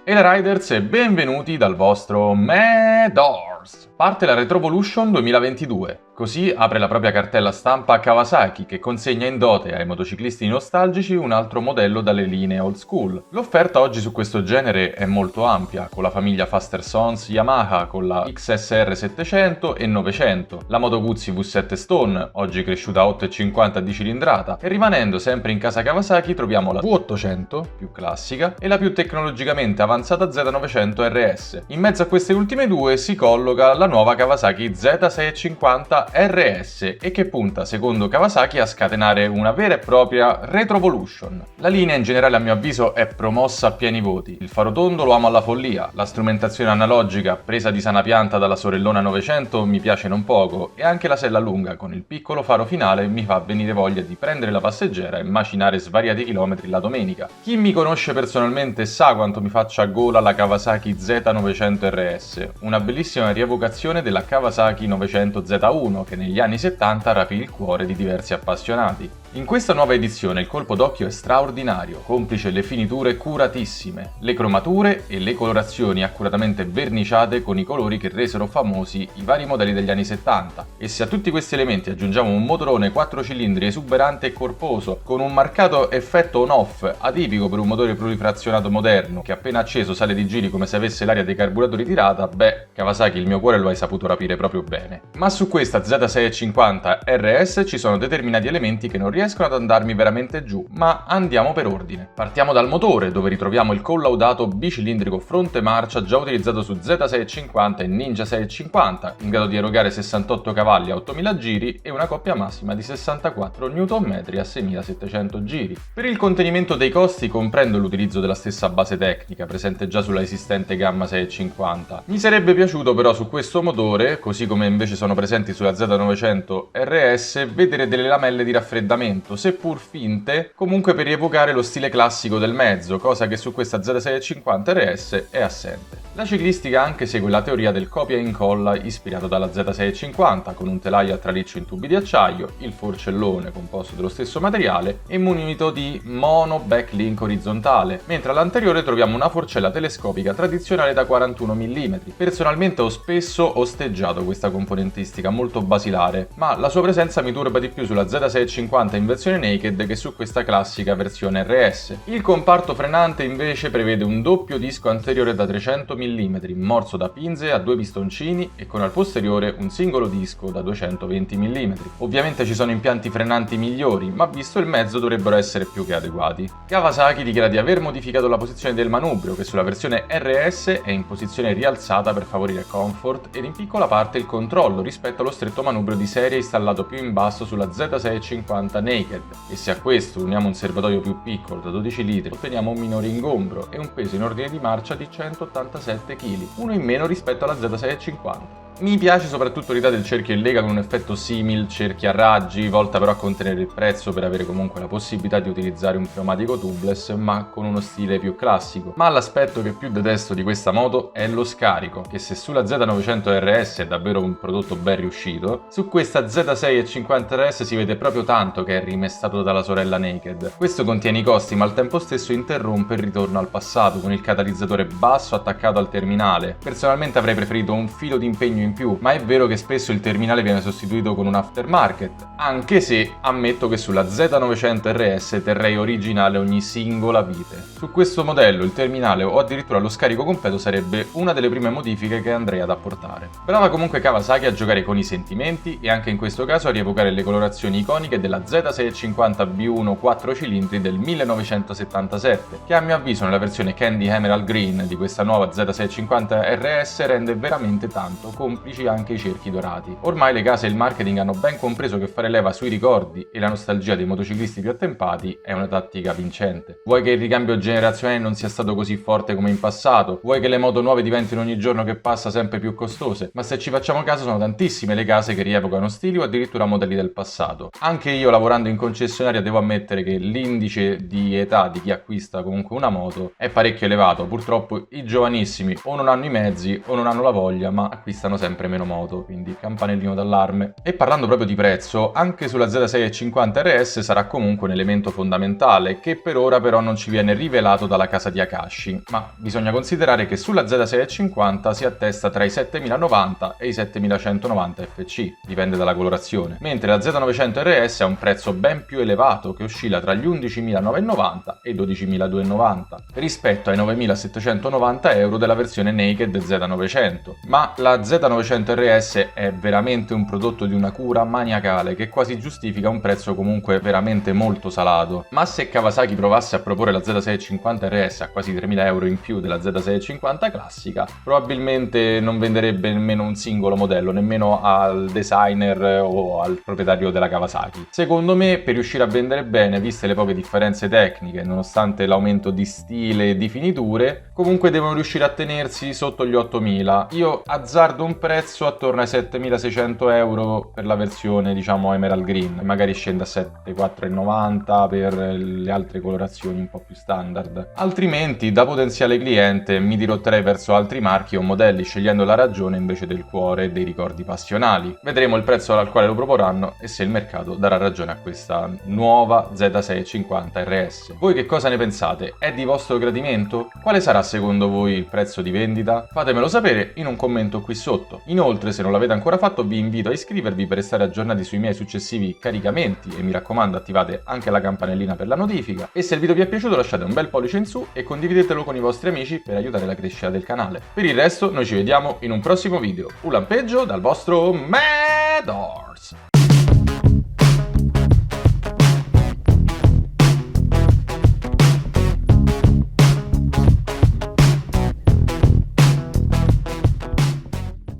Hail Riders e benvenuti dal vostro Medors! Parte la Retrovolution 2022. Così apre la propria cartella stampa Kawasaki, che consegna in dote ai motociclisti nostalgici un altro modello dalle linee old school. L'offerta oggi su questo genere è molto ampia, con la famiglia Faster Sons Yamaha con la XSR 700 e 900, la Moto Guzzi V7 Stone, oggi cresciuta a 8,50 di cilindrata, e rimanendo sempre in casa Kawasaki troviamo la V800, più classica, e la più tecnologicamente avanzata Z900 RS. In mezzo a queste ultime due si colloca la nuova Kawasaki Z650 RS e che punta, secondo Kawasaki, a scatenare una vera e propria Retrovolution. La linea in generale, a mio avviso, è promossa a pieni voti. Il faro tondo lo amo alla follia, la strumentazione analogica presa di sana pianta dalla sorellona 900 mi piace non poco, e anche la sella lunga con il piccolo faro finale mi fa venire voglia di prendere la passeggera e macinare svariati chilometri la domenica. Chi mi conosce personalmente sa quanto mi faccia gola la Kawasaki Z900 RS, una bellissima rievocazione della Kawasaki 900 Z1 che negli anni 70 rapì il cuore di diversi appassionati. In questa nuova edizione il colpo d'occhio è straordinario, complice le finiture curatissime, le cromature e le colorazioni accuratamente verniciate con i colori che resero famosi i vari modelli degli anni 70. E se a tutti questi elementi aggiungiamo un motorone 4 cilindri esuberante e corposo, con un marcato effetto on-off atipico per un motore plurifrazionato moderno, che appena acceso sale di giri come se avesse l'aria dei carburatori tirata, beh, Kawasaki, il mio cuore lo hai saputo rapire proprio bene. Ma su questa Z650 RS ci sono determinati elementi che non riescono ad andarmi veramente giù, ma andiamo per ordine. Partiamo dal motore, dove ritroviamo il collaudato bicilindrico fronte marcia già utilizzato su Z650 e Ninja 650, in grado di erogare 68 cavalli a 8000 giri e una coppia massima di 64 Nm a 6700 giri. Per il contenimento dei costi comprendo l'utilizzo della stessa base tecnica presente già sulla esistente gamma 650. Mi sarebbe piaciuto però su questo motore, così come invece sono presenti sulla Z900 RS, vedere delle lamelle di raffreddamento, seppur finte, comunque per rievocare lo stile classico del mezzo, cosa che su questa Z650 RS è assente. La ciclistica anche segue la teoria del copia e incolla ispirato dalla Z650, con un telaio a traliccio in tubi di acciaio, il forcellone composto dello stesso materiale e munito di mono backlink orizzontale, mentre all'anteriore troviamo una forcella telescopica tradizionale da 41 mm. Personalmente ho spesso osteggiato questa componentistica molto basilare, ma la sua presenza mi turba di più sulla Z650 in versione naked che su questa classica versione RS. Il comparto frenante invece prevede un doppio disco anteriore da 300 mm, morso da pinze a due pistoncini e con al posteriore un singolo disco da 220 mm. Ovviamente ci sono impianti frenanti migliori, ma visto il mezzo dovrebbero essere più che adeguati. Kawasaki dichiara di aver modificato la posizione del manubrio, che sulla versione RS è in posizione rialzata per favorire comfort, ed in piccola parte il controllo rispetto allo stretto manubrio di serie installato più in basso sulla Z650 Naked, e se a questo uniamo un serbatoio più piccolo da 12 litri otteniamo un minore ingombro e un peso in ordine di marcia di 187 kg, uno in meno rispetto alla Z650. Mi piace soprattutto l'idea del cerchio in lega con un effetto simil cerchi a raggi, volta però a contenere il prezzo per avere comunque la possibilità di utilizzare un pneumatico tubeless ma con uno stile più classico. Ma l'aspetto che più detesto di questa moto è lo scarico, che se sulla Z900 RS è davvero un prodotto ben riuscito, su questa Z650 RS si vede proprio tanto che è rimestato dalla sorella Naked. Questo contiene i costi ma al tempo stesso interrompe il ritorno al passato con il catalizzatore basso attaccato al terminale. Personalmente avrei preferito un filo di impegno in più, ma è vero che spesso il terminale viene sostituito con un aftermarket, anche se ammetto che sulla Z900 RS terrei originale ogni singola vite. Su questo modello il terminale o addirittura lo scarico completo sarebbe una delle prime modifiche che andrei ad apportare. Brava comunque Kawasaki a giocare con i sentimenti e anche in questo caso a rievocare le colorazioni iconiche della Z650 B1 4 cilindri del 1977, che a mio avviso nella versione Candy Emerald Green di questa nuova Z650 RS rende veramente tanto, complici anche i cerchi dorati. Ormai le case e il marketing hanno ben compreso che fare leva sui ricordi e la nostalgia dei motociclisti più attempati è una tattica vincente. Vuoi che il ricambio generazionale non sia stato così forte come in passato, vuoi che le moto nuove diventino ogni giorno che passa sempre più costose, ma se ci facciamo caso sono tantissime le case che rievocano stili o addirittura modelli del passato. Anche io, lavorando in concessionaria, devo ammettere che l'indice di età di chi acquista comunque una moto è parecchio elevato. Purtroppo i giovanissimi o non hanno i mezzi o non hanno la voglia, ma acquistano sempre sempre meno moto, quindi campanellino d'allarme. E parlando proprio di prezzo, anche sulla Z650 RS sarà comunque un elemento fondamentale, che per ora però non ci viene rivelato dalla casa di Akashi, ma bisogna considerare che sulla Z650 si attesta tra i 7090 e i 7190 FC, dipende dalla colorazione, mentre la Z900 RS ha un prezzo ben più elevato che oscilla tra gli 11.990 e i 12.290 rispetto ai 9.790 euro della versione Naked Z900. Ma la Z900 RS è veramente un prodotto di una cura maniacale che quasi giustifica un prezzo comunque veramente molto salato. Ma se Kawasaki provasse a proporre la Z650 RS a quasi 3.000 euro in più della Z650 classica, probabilmente non venderebbe nemmeno un singolo modello, nemmeno al designer o al proprietario della Kawasaki. Secondo me, per riuscire a vendere bene, viste le poche differenze tecniche, nonostante l'aumento di stile e di finiture, comunque devono riuscire a tenersi sotto gli 8.000. Io azzardo un prezzo attorno ai 7.600 euro per la versione, diciamo, Emerald Green, magari scende a 7.490 per le altre colorazioni un po' più standard. Altrimenti, da potenziale cliente, mi dirotterei verso altri marchi o modelli, scegliendo la ragione invece del cuore e dei ricordi passionali. Vedremo il prezzo al quale lo proporranno e se il mercato darà ragione a questa nuova Z650 RS. Voi che cosa ne pensate? È di vostro gradimento? Quale sarà secondo voi il prezzo di vendita? Fatemelo sapere in un commento qui sotto. Inoltre, se non l'avete ancora fatto, vi invito a iscrivervi per restare aggiornati sui miei successivi caricamenti e mi raccomando attivate anche la campanellina per la notifica. E se il video vi è piaciuto lasciate un bel pollice in su e condividetelo con i vostri amici per aiutare la crescita del canale. Per il resto noi ci vediamo in un prossimo video. Un lampeggio dal vostro Mad Horse!